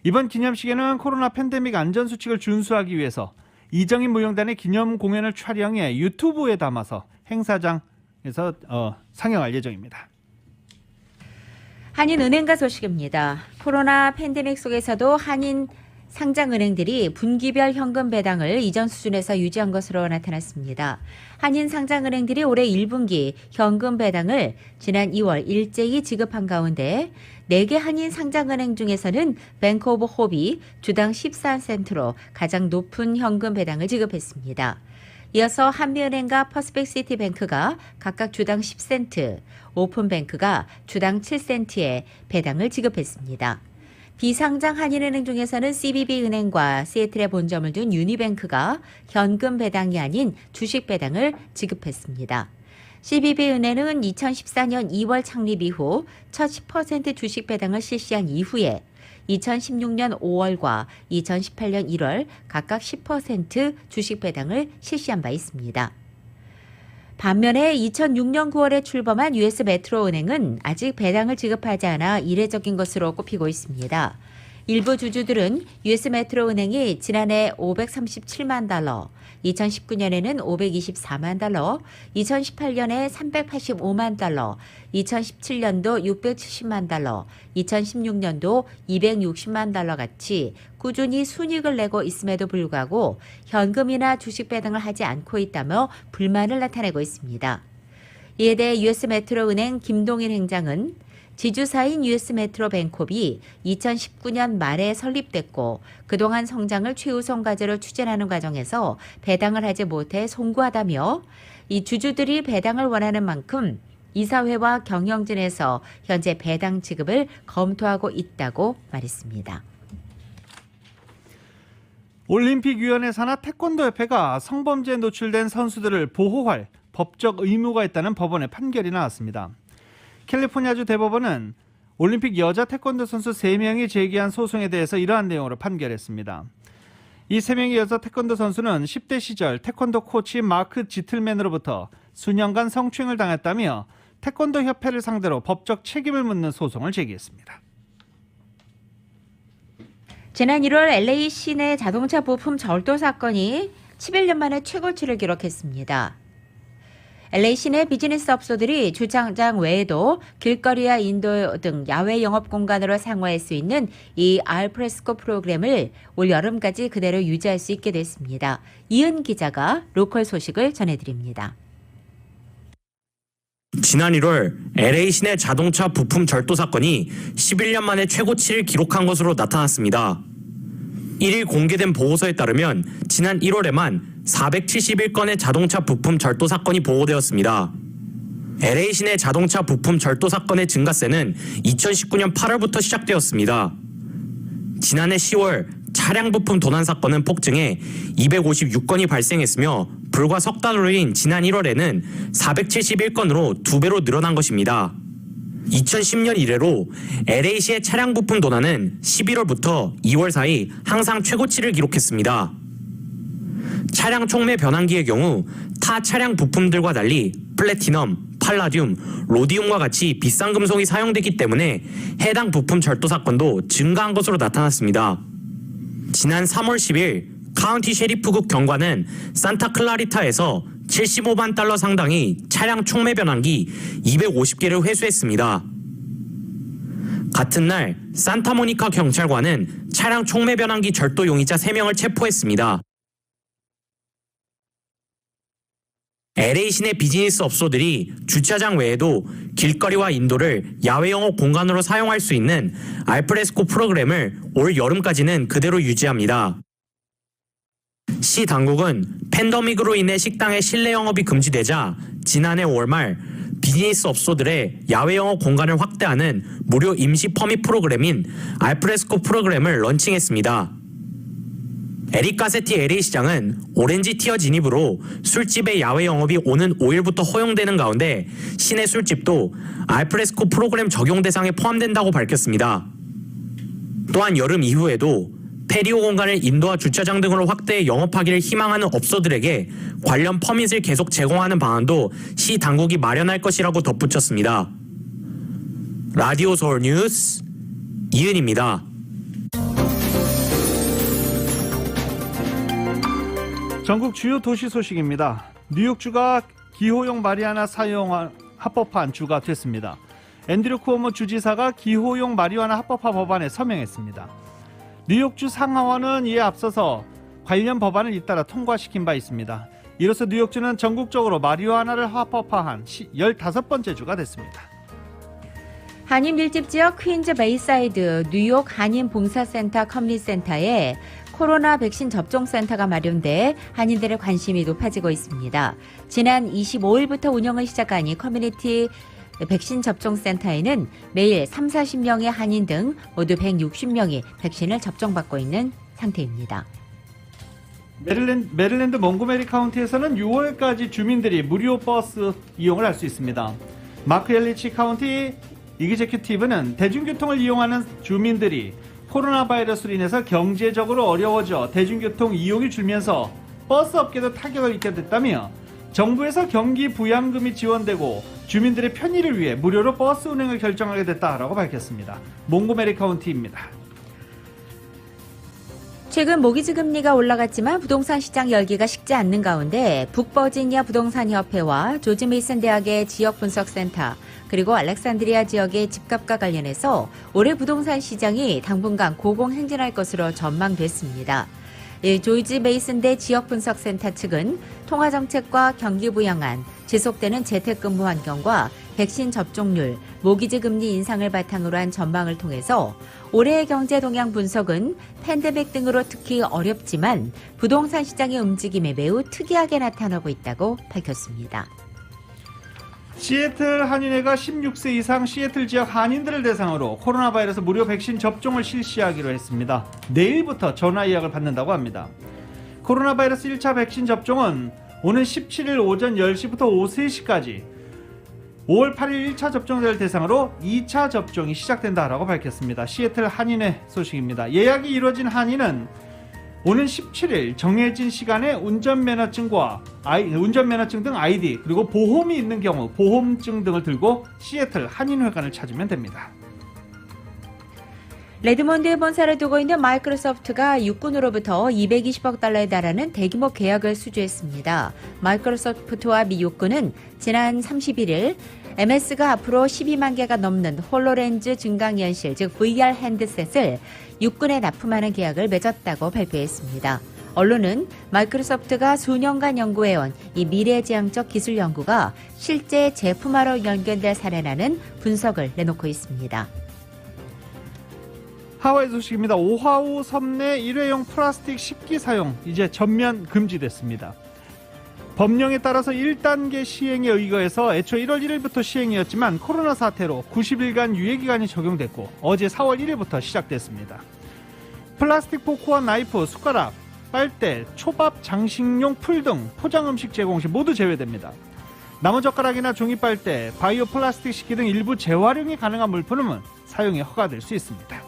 S3: 이번 기념식에는 코로나 팬데믹 안전 수칙을 준수하기 위해서 이정인 무용단의 기념 공연을 촬영해 유튜브에 담아서 행사장에서 상영할 예정입니다.
S4: 한인은행가 소식입니다. 코로나 팬데믹 속에서도 한인 상장은행들이 분기별 현금 배당을 이전 수준에서 유지한 것으로 나타났습니다. 한인 상장은행들이 올해 1분기 현금 배당을 지난 2월 일제히 지급한 가운데 4개 한인 상장은행 중에서는 뱅크 오브 홉이 주당 14센트로 가장 높은 현금 배당을 지급했습니다. 이어서 한미은행과 퍼스펙시티뱅크가 각각 주당 10센트, 오픈뱅크가 주당 7센트의 배당을 지급했습니다. 비상장 한인은행 중에서는 CBB은행과 시애틀에 본점을 둔 유니뱅크가 현금 배당이 아닌 주식 배당을 지급했습니다. CBB은행은 2014년 2월 창립 이후 첫 10% 주식 배당을 실시한 이후에 2016년 5월과 2018년 1월 각각 10% 주식 배당을 실시한 바 있습니다. 반면에 2006년 9월에 출범한 US 메트로은행은 아직 배당을 지급하지 않아 이례적인 것으로 꼽히고 있습니다. 일부 주주들은 US 메트로은행이 지난해 $537만, 2019년에는 $524만, 2018년에 $385만, 2017년도 $670만, 2016년도 $260만 같이 꾸준히 순이익을 내고 있음에도 불구하고 현금이나 주식 배당을 하지 않고 있다며 불만을 나타내고 있습니다. 이에 대해 US 메트로은행 김동인 행장은 지주사인 US 메트로뱅콥이 2019년 말에 설립됐고 그동안 성장을 최우선 과제로 추진하는 과정에서 배당을 하지 못해 송구하다며 이 주주들이 배당을 원하는 만큼 이사회와 경영진에서 현재 배당 지급을 검토하고 있다고 말했습니다.
S3: 올림픽위원회 산하 태권도협회가 성범죄에 노출된 선수들을 보호할 법적 의무가 있다는 법원의 판결이 나왔습니다. 캘리포니아주 대법원은 올림픽 여자 태권도 선수 3명이 제기한 소송에 대해서 이러한 내용으로 판결했습니다. 이 3명의 여자 태권도 선수는 10대 시절 태권도 코치 마크 지틀맨으로부터 수년간 성추행을 당했다며 태권도 협회를 상대로 법적 책임을 묻는 소송을 제기했습니다.
S4: 지난 1월 LA 시내 자동차 부품 절도 사건이 11년 만에 최고치를 기록했습니다. LA 시내 비즈니스 업소들이 주차장 외에도 길거리와 인도 등 야외 영업 공간으로 사용할 수 있는 이 알프레스코 프로그램을 올 여름까지 그대로 유지할 수 있게 됐습니다. 이은 기자가 로컬 소식을 전해드립니다.
S10: 지난 1월 LA 시내 자동차 부품 절도 사건이 11년 만에 최고치를 기록한 것으로 나타났습니다. 1일 공개된 보고서에 따르면 지난 1월에만 471건의 자동차 부품 절도 사건이 보고되었습니다. LA 시내 자동차 부품 절도 사건의 증가세는 2019년 8월부터 시작되었습니다. 지난해 10월 차량 부품 도난 사건은 폭증해 256건이 발생했으며 불과 석 달로인 지난 1월에는 471건으로 2배로 늘어난 것입니다. 2010년 이래로 LA시의 차량 부품 도난은 11월부터 2월 사이 항상 최고치를 기록했습니다. 차량 촉매 변환기의 경우 타 차량 부품들과 달리 플래티넘, 팔라듐, 로디움과 같이 비싼 금속이 사용되기 때문에 해당 부품 절도 사건도 증가한 것으로 나타났습니다. 지난 3월 10일 카운티 셰리프국 경관은 산타클라리타에서 $75만 상당의 차량 촉매 변환기 250개를 회수했습니다. 같은 날 산타모니카 경찰관은 차량 촉매 변환기 절도 용의자 3명을 체포했습니다. LA 시내 비즈니스 업소들이 주차장 외에도 길거리와 인도를 야외 영업 공간으로 사용할 수 있는 알프레스코 프로그램을 올 여름까지는 그대로 유지합니다. 시 당국은 팬데믹으로 인해 식당의 실내 영업이 금지되자 지난해 5월 말 비즈니스 업소들의 야외 영업 공간을 확대하는 무료 임시 퍼밋 프로그램인 알프레스코 프로그램을 런칭했습니다. 에릭 가세티 LA 시장은 오렌지 티어 진입으로 술집의 야외 영업이 오는 5일부터 허용되는 가운데 시내 술집도 알프레스코 프로그램 적용 대상에 포함된다고 밝혔습니다. 또한 여름 이후에도 페리오 공간을 인도와 주차장 등으로 확대해 영업하기를 희망하는 업소들에게 관련 퍼밋을 계속 제공하는 방안도 시 당국이 마련할 것이라고 덧붙였습니다. 라디오 서울 뉴스 이은입니다.
S3: 전국 주요 도시 소식입니다. 뉴욕주가 기호용 마리화나 사용 합법화한 주가 됐습니다. 앤드류 쿠오모 주지사가 기호용 마리화나 합법화 법안에 서명했습니다. 뉴욕주 상하원은 이에 앞서서 관련 법안을 잇따라 통과시킨 바 있습니다. 이로써 뉴욕주는 전국적으로 마리화나를 합법화한 15번째 주가 됐습니다.
S4: 한인 밀집 지역 퀸즈 베이사이드 뉴욕 한인 봉사센터 커뮤니티센터에 코로나 백신 접종센터가 마련돼 한인들의 관심이 높아지고 있습니다. 지난 25일부터 운영을 시작한 이 커뮤니티 백신 접종센터에는 매일 30-40명의 한인 등 모두 160명이 백신을 접종받고 있는 상태입니다.
S3: 메릴랜드 몽고메리 카운티에서는 6월까지 주민들이 무료 버스 이용을 할 수 있습니다. 마크 엘리치 카운티 이그제큐티브는 대중교통을 이용하는 주민들이 코로나 바이러스로 인해서 경제적으로 어려워져 대중교통 이용이 줄면서 버스 업계도 타격을 입게 됐다며 정부에서 경기 부양금이 지원되고 주민들의 편의를 위해 무료로 버스 운행을 결정하게 됐다라고 밝혔습니다. 몽고메리 카운티입니다.
S4: 최근 모기지 금리가 올라갔지만 부동산 시장 열기가 식지 않는 가운데 북버지니아 부동산협회와 조지 메이슨 대학의 지역 분석센터 그리고 알렉산드리아 지역의 집값과 관련해서 올해 부동산 시장이 당분간 고공행진할 것으로 전망됐습니다. 조지 메이슨대 지역분석센터 측은 통화정책과 경기부양안, 지속되는 재택근무 환경과 백신 접종률, 모기지 금리 인상을 바탕으로 한 전망을 통해서 올해의 경제 동향 분석은 팬데믹 등으로 특히 어렵지만 부동산 시장의 움직임이 매우 특이하게 나타나고 있다고 밝혔습니다.
S3: 시애틀 한인회가 16세 이상 시애틀 지역 한인들을 대상으로 코로나 바이러스 무료 백신 접종을 실시하기로 했습니다. 내일부터 전화 예약을 받는다고 합니다. 코로나 바이러스 1차 백신 접종은 오는 17일 오전 10시부터 오후 3시까지 5월 8일 1차 접종자를 대상으로 2차 접종이 시작된다라고 밝혔습니다. 시애틀 한인회 소식입니다. 예약이 이루어진 한인은 오는 17일 정해진 시간에 운전면허증 등 아이디 그리고 보험이 있는 경우 보험증 등을 들고 시애틀 한인회관을 찾으면 됩니다.
S4: 레드몬드에 본사를 두고 있는 마이크로소프트가 육군으로부터 220억 달러에 달하는 대규모 계약을 수주했습니다. 마이크로소프트와 미 육군은 지난 31일 MS가 앞으로 12만 개가 넘는 홀로렌즈 증강현실 즉 VR 핸드셋을 육군에 납품하는 계약을 맺었다고 발표했습니다. 언론은 마이크로소프트가 수년간 연구해온 이 미래지향적 기술 연구가 실제 제품화로 연결될 사례라는 분석을 내놓고 있습니다.
S3: 하와이 소식입니다. 오하우 섬 내 일회용 플라스틱 식기 사용 이제 전면 금지됐습니다. 법령에 따라서 1단계 시행에 의거해서 애초 1월 1일부터 시행이었지만 코로나 사태로 90일간 유예기간이 적용됐고 어제 4월 1일부터 시작됐습니다. 플라스틱 포크와 나이프, 숟가락, 빨대, 초밥, 장식용 풀 등 포장 음식 제공 시 모두 제외됩니다. 나무젓가락이나 종이빨대, 바이오 플라스틱 식기 등 일부 재활용이 가능한 물품은 사용이 허가될 수 있습니다.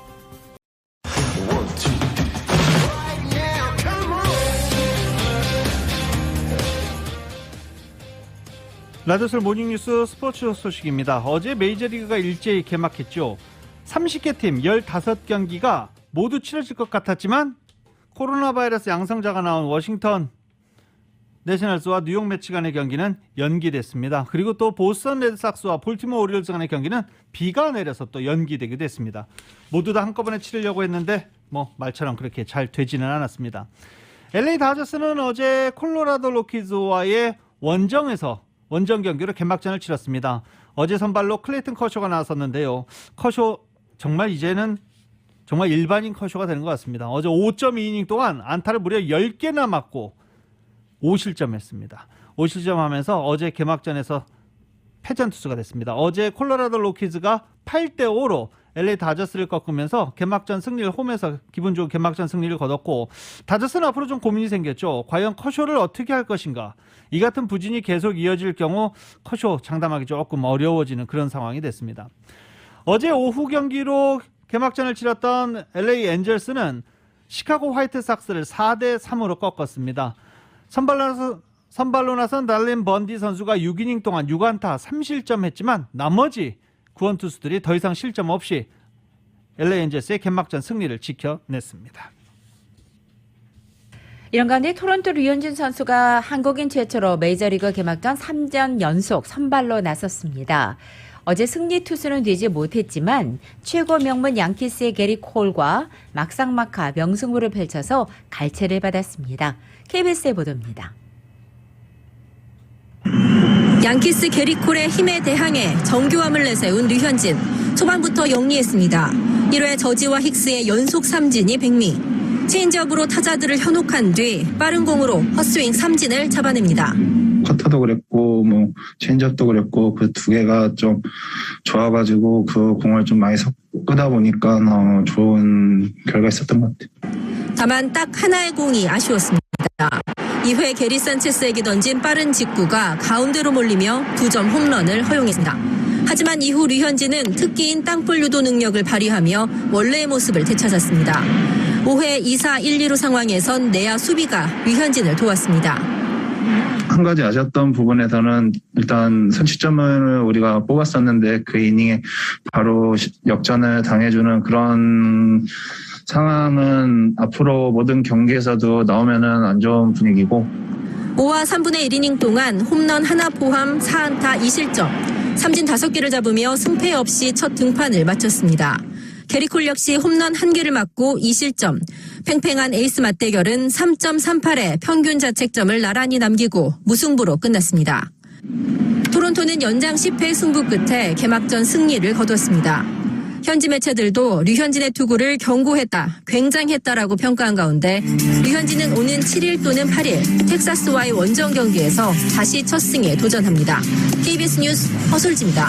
S3: 라디오솔 모닝뉴스 스포츠 소식입니다. 어제 메이저리그가 일제히 개막했죠. 30개 팀 15경기가 모두 치러질 것 같았지만 코로나 바이러스 양성자가 나온 워싱턴 내셔널스와 뉴욕 매치 간의 경기는 연기됐습니다. 그리고 또 보스턴 레드삭스와 볼티모어 오리올스 간의 경기는 비가 내려서 또 연기되기도 했습니다. 모두 다 한꺼번에 치르려고 했는데 말처럼 그렇게 잘 되지는 않았습니다. LA 다저스는 어제 콜로라도 로키즈와의 원정 경기로 개막전을 치렀습니다. 어제 선발로 클레이튼 커쇼가 나왔었는데요. 커쇼 정말 이제는 정말 일반인 커쇼가 되는 것 같습니다. 어제 5.2이닝 동안 안타를 무려 10개나 맞고 5실점했습니다. 5실점하면서 어제 개막전에서 패전 투수가 됐습니다. 어제 콜로라도 로키즈가 8대5로 LA 다저스를 꺾으면서 개막전 승리를 홈에서 기분 좋은 개막전 승리를 거뒀고, 다저스는 앞으로 좀 고민이 생겼죠. 과연 커쇼를 어떻게 할 것인가. 이 같은 부진이 계속 이어질 경우 커쇼 장담하기 조금 어려워지는 그런 상황이 됐습니다. 어제 오후 경기로 개막전을 치렀던 LA 엔젤스는 시카고 화이트삭스를 4대3으로 꺾었습니다. 선발로 나선 달린 번디 선수가 6이닝 동안 6안타 3실점했지만 나머지 구원 투수들이 더 이상 실점 없이 LA 엔젤스의 개막전 승리를 지켜냈습니다.
S4: 이런 가운데 토론토 류현진 선수가 한국인 최초로 메이저리그 개막전 3전 연속 선발로 나섰습니다. 어제 승리 투수는 되지 못했지만 최고 명문 양키스의 게리 콜과 막상막하 명승부를 펼쳐서 갈채를 받았습니다. KBS의 보도입니다.
S11: 양키스 게리 콜의 힘에 대항해 정교함을 내세운 류현진. 초반부터 영리했습니다. 1회 저지와 힉스의 연속 삼진이 백미. 체인지업으로 타자들을 현혹한 뒤 빠른 공으로 헛스윙 삼진을 잡아냅니다.
S12: 커터도 그랬고 체인지업도 그랬고 그 두 개가 좀 좋아가지고 그 공을 좀 많이 끄다 보니까 좋은 결과 있었던 것 같아요.
S11: 다만 딱 하나의 공이 아쉬웠습니다. 2회 게리 산체스에게 던진 빠른 직구가 가운데로 몰리며 2점 홈런을 허용했습니다. 하지만 이후 류현진은 특기인 땅볼 유도 능력을 발휘하며 원래의 모습을 되찾았습니다. 5회 2사 1, 2루 상황에선 내야 수비가 류현진을 도왔습니다.
S12: 한 가지 아쉬웠던 부분에서는 일단 선취점을 우리가 뽑았었는데 그 이닝에 바로 역전을 당해주는 그런 상황은 앞으로 모든 경기에서도 나오면은 안 좋은 분위기고.
S11: 5와 3분의 1이닝 동안 홈런 하나 포함 4안타 2실점, 삼진 5개를 잡으며 승패 없이 첫 등판을 마쳤습니다. 게리콜 역시 홈런 1개를 맞고 2실점, 팽팽한 에이스 맞대결은 3.38의 평균 자책점을 나란히 남기고 무승부로 끝났습니다. 토론토는 연장 10회 승부 끝에 개막전 승리를 거뒀습니다. 현지 매체들도 류현진의 투구를 경고했다, 굉장했다라고 평가한 가운데 류현진은 오는 7일 또는 8일 텍사스와의 원정 경기에서 다시 첫 승에 도전합니다. KBS 뉴스 허솔지입니다.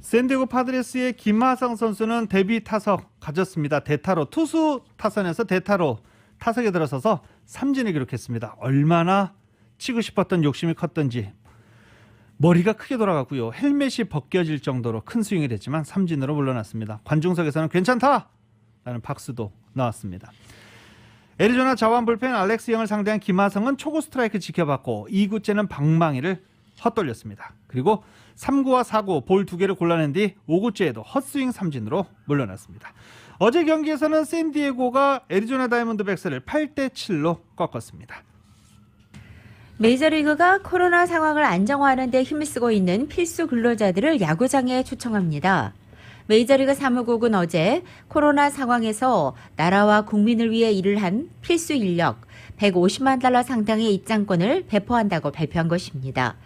S3: 샌디에고 파드레스의 김하성 선수는 데뷔 타석 가졌습니다. 대타로 투수 타선에서 대타로 타석에 들어서서 삼진을 기록했습니다. 얼마나 치고 싶었던 욕심이 컸던지 머리가 크게 돌아갔고요. 헬멧이 벗겨질 정도로 큰 스윙이 됐지만 삼진으로 물러났습니다. 관중석에서는 괜찮다! 라는 박수도 나왔습니다. 애리조나 자완 불펜 알렉스 영을 상대한 김하성은 초구 스트라이크 지켜봤고 2구째는 방망이를 헛돌렸습니다. 그리고 3구와 4구 볼 2개를 골라낸 뒤 5구째에도 헛스윙 삼진으로 물러났습니다. 어제 경기에서는 샌디에고가 애리조나 다이몬드백스를 8대7로 꺾었습니다.
S4: 메이저리그가 코로나 상황을 안정화하는 데 힘을 쓰고 있는 필수 근로자들을 야구장에 초청합니다. 메이저리그 사무국은 어제 코로나 상황에서 나라와 국민을 위해 일을 한 필수 인력 150만 달러 상당의 입장권을 배포한다고 발표한 것입니다.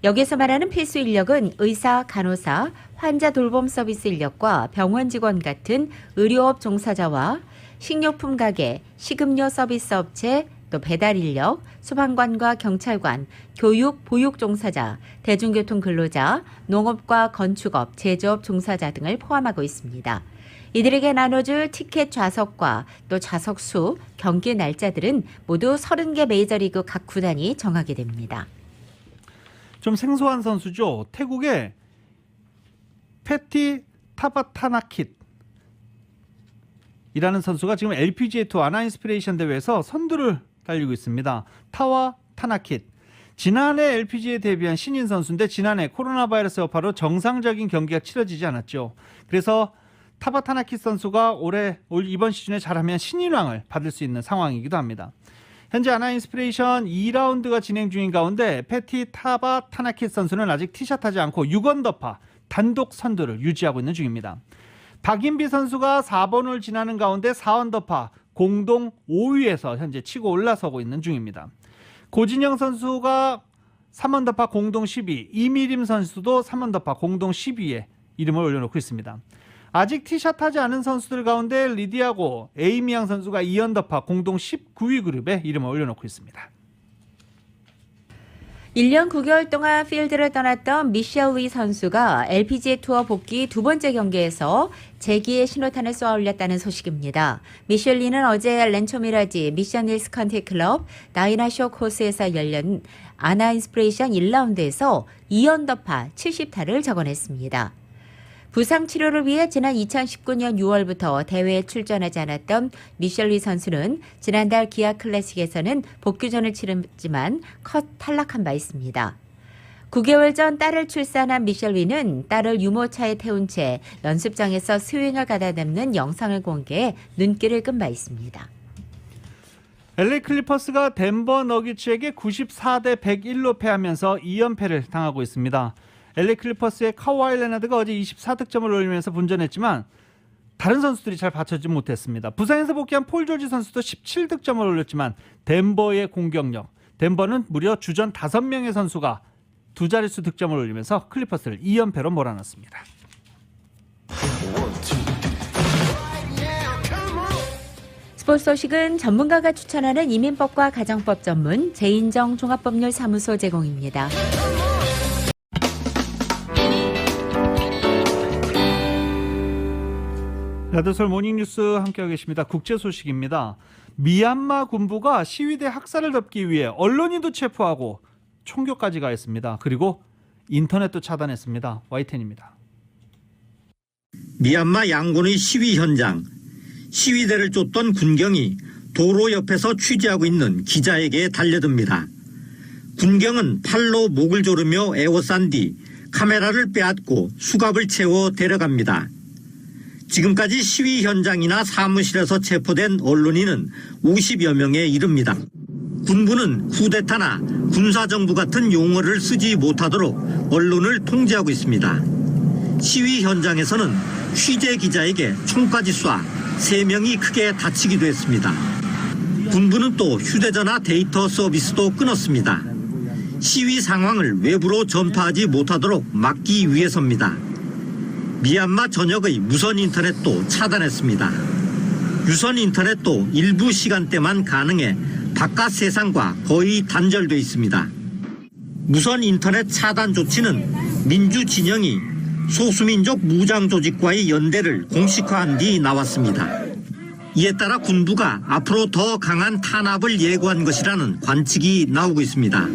S4: 여기서 말하는 필수 인력은 의사, 간호사, 환자 돌봄 서비스 인력과 병원 직원 같은 의료업 종사자와 식료품 가게, 식음료 서비스 업체, 또 배달 인력, 소방관과 경찰관, 교육, 보육 종사자, 대중교통 근로자, 농업과 건축업, 제조업 종사자 등을 포함하고 있습니다. 이들에게 나눠줄 티켓 좌석과 또 좌석 수, 경기 날짜들은 모두 30개 메이저리그 각 구단이 정하게 됩니다.
S3: 좀 생소한 선수죠. 태국의 패티 타바타나킷 이라는 선수가 지금 LPGA 투어 아나인스피레이션 대회에서 선두를 달리고 있습니다. 타와 타나킷. 지난해 LPGA에 데뷔한 신인 선수인데 지난해 코로나 바이러스 여파로 정상적인 경기가 치러지지 않았죠. 그래서 타바 타나킷 선수가 올 이번 시즌에 잘하면 신인왕을 받을 수 있는 상황이기도 합니다. 현재 아나인스피레이션 2라운드가 진행 중인 가운데 패티 타바 타나킷 선수는 아직 티샷하지 않고 6언더파 단독 선두를 유지하고 있는 중입니다. 박인비 선수가 4번을 지나는 가운데 4언더파 공동 5위에서 현재 치고 올라서고 있는 중입니다. 고진영 선수가 3언더파 공동 10위, 이미림 선수도 3언더파 공동 10위에 이름을 올려놓고 있습니다. 아직 티샷 하지 않은 선수들 가운데 리디아고, 에이미양 선수가 2언더파 공동 19위 그룹에 이름을 올려놓고 있습니다.
S4: 1년 9개월 동안 필드를 떠났던 미셸 리 선수가 LPGA 투어 복귀 두 번째 경기에서 재기의 신호탄을 쏘아 올렸다는 소식입니다. 미셸 리는 어제 렌초 미라지 미션 힐스 컨티 클럽 다이나쇼 코스에서 열린 아나 인스피레이션 1라운드에서 2언더파 70타를 적어냈습니다. 부상 치료를 위해 지난 2019년 6월부터 대회에 출전하지 않았던 미셸 리 선수는 지난달 기아 클래식에서는 복귀전을 치렀지만 컷 탈락한 바 있습니다. 9개월 전 딸을 출산한 미셸 리는 딸을 유모차에 태운 채 연습장에서 스윙을 가다듬는 영상을 공개해 눈길을 끈 바 있습니다.
S3: LA 클리퍼스가 덴버 너기츠에게 94대 101로 패하면서 2연패를 당하고 있습니다. LA 클리퍼스의 카와이 레나드가 어제 24득점을 올리면서 분전했지만 다른 선수들이 잘 받쳐주지 못했습니다. 부상에서 복귀한 폴 조지 선수도 17득점을 올렸지만 덴버의 공격력, 덴버는 무려 주전 5명의 선수가 두 자릿수 득점을 올리면서 클리퍼스를 2연패로 몰아넣습니다.
S4: 스포츠 소식은 전문가가 추천하는 이민법과 가정법 전문 제인정 종합법률사무소 제공입니다.
S3: 라디오서울 모닝뉴스 함께하고 계십니다. 국제 소식입니다. 미얀마 군부가 시위대 학살을 덮기 위해 언론인도 체포하고 총격까지 가했습니다. 그리고 인터넷도 차단했습니다. YTN입니다.
S13: 미얀마 양곤의 시위 현장, 시위대를 쫓던 군경이 도로 옆에서 취재하고 있는 기자에게 달려듭니다. 군경은 팔로 목을 조르며 에워싼 뒤 카메라를 빼앗고 수갑을 채워 데려갑니다. 지금까지 시위 현장이나 사무실에서 체포된 언론인은 50여 명에 이릅니다. 군부는 쿠데타나 군사정부 같은 용어를 쓰지 못하도록 언론을 통제하고 있습니다. 시위 현장에서는 취재 기자에게 총까지 쏴 3명이 크게 다치기도 했습니다. 군부는 또 휴대전화 데이터 서비스도 끊었습니다. 시위 상황을 외부로 전파하지 못하도록 막기 위해서입니다. 미얀마 전역의 무선 인터넷도 차단했습니다. 유선 인터넷도 일부 시간대만 가능해 바깥 세상과 거의 단절돼 있습니다. 무선 인터넷 차단 조치는 민주 진영이 소수민족 무장 조직과의 연대를 공식화한 뒤 나왔습니다. 이에 따라 군부가 앞으로 더 강한 탄압을 예고한 것이라는 관측이 나오고 있습니다.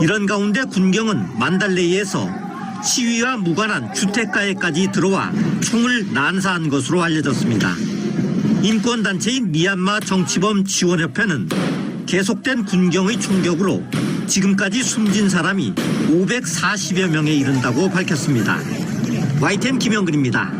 S13: 이런 가운데 군경은 만달레이에서 시위와 무관한 주택가에까지 들어와 총을 난사한 것으로 알려졌습니다. 인권단체인 미얀마 정치범 지원협회는 계속된 군경의 총격으로 지금까지 숨진 사람이 540여 명에 이른다고 밝혔습니다. YTN 김영근입니다.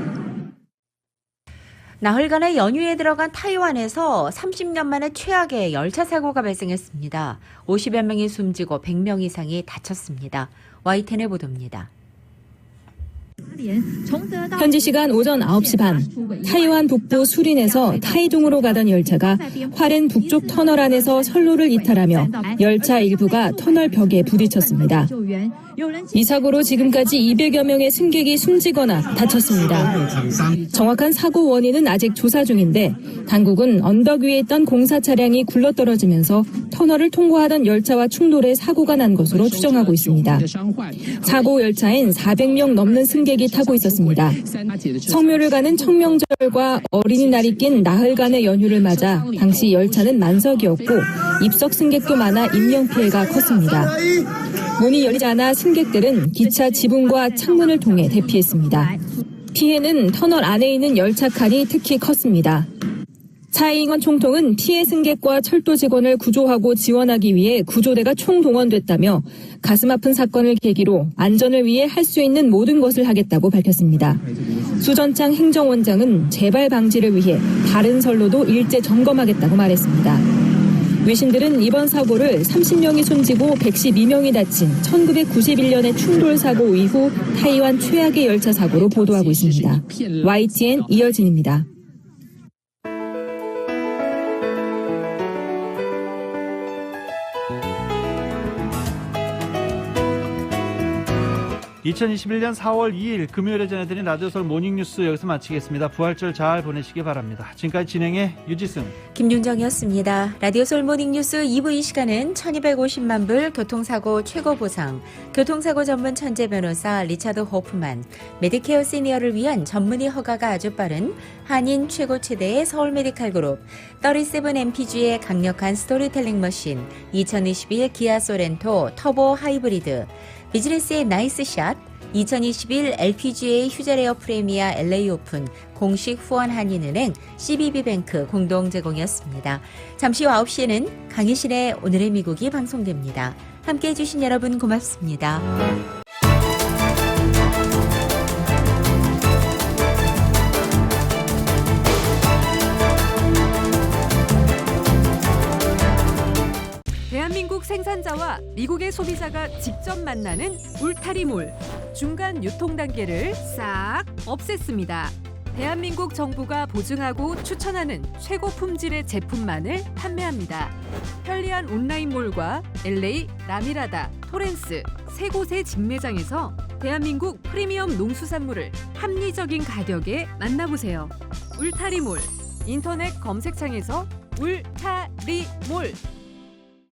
S4: 나흘간의 연휴에 들어간 타이완에서 30년 만에 최악의 열차 사고가 발생했습니다. 50여 명이 숨지고 100명 이상이 다쳤습니다. YTN의 보도입니다.
S14: 현지 시간 오전 9시 반, 타이완 북부 수린에서 타이둥으로 가던 열차가 화롄 북쪽 터널 안에서 선로를 이탈하며 열차 일부가 터널 벽에 부딪혔습니다. 이 사고로 지금까지 200여 명의 승객이 숨지거나 다쳤습니다. 정확한 사고 원인은 아직 조사 중인데 당국은 언덕 위에 있던 공사 차량이 굴러떨어지면서 터널을 통과하던 열차와 충돌해 사고가 난 것으로 추정하고 있습니다. 사고 열차엔 400명 넘는 승객이 타고 있었습니다. 성묘를 가는 청명절과 어린이날이 낀 나흘간의 연휴를 맞아 당시 열차는 만석이었고 입석 승객도 많아 인명피해가 컸습니다. 문이 열리지 않아 승객들은 기차 지붕과 창문을 통해 대피했습니다. 피해는 터널 안에 있는 열차 칸이 특히 컸습니다. 차이잉원 총통은 피해 승객과 철도 직원을 구조하고 지원하기 위해 구조대가 총동원됐다며 가슴 아픈 사건을 계기로 안전을 위해 할 수 있는 모든 것을 하겠다고 밝혔습니다. 수전창 행정원장은 재발 방지를 위해 다른 선로도 일제 점검하겠다고 말했습니다. 외신들은 이번 사고를 30명이 숨지고 112명이 다친 1991년의 충돌 사고 이후 타이완 최악의 열차 사고로 보도하고 있습니다. YTN 이여진입니다.
S3: 2021년 4월 2일 금요일에 전해드린 라디오서울 모닝뉴스 여기서 마치겠습니다. 부활절 잘 보내시기 바랍니다. 지금까지 진행의 유지승,
S4: 김윤정이었습니다. 라디오 서울 모닝뉴스 2부 이 시간은 1250만 불 교통사고 최고 보상, 교통사고 전문 천재 변호사 리차드 호프만, 메디케어 시니어를 위한 전문의 허가가 아주 빠른 한인 최고 최대의 서울 메디칼 그룹, 37MPG의 강력한 스토리텔링 머신, 2021 기아 소렌토 터보 하이브리드, 비즈니스의 나이스 샷, 2021 LPGA 휴자레어 프레미아 LA 오픈 공식 후원 한인은행 CBB뱅크 공동 제공이었습니다. 잠시 후 9시에는 강희실의 오늘의 미국이 방송됩니다. 함께해 주신 여러분 고맙습니다.
S15: 대한민국 생산자와 미국의 소비자가 직접 만나는 울타리몰. 중간 유통 단계를 싹 없앴습니다. 대한민국 정부가 보증하고 추천하는 최고 품질의 제품만을 판매합니다. 편리한 온라인몰과 LA, 라미라다, 토렌스 세 곳의 직매장에서 대한민국 프리미엄 농수산물을 합리적인 가격에 만나보세요. 울타리몰. 인터넷 검색창에서 울타리몰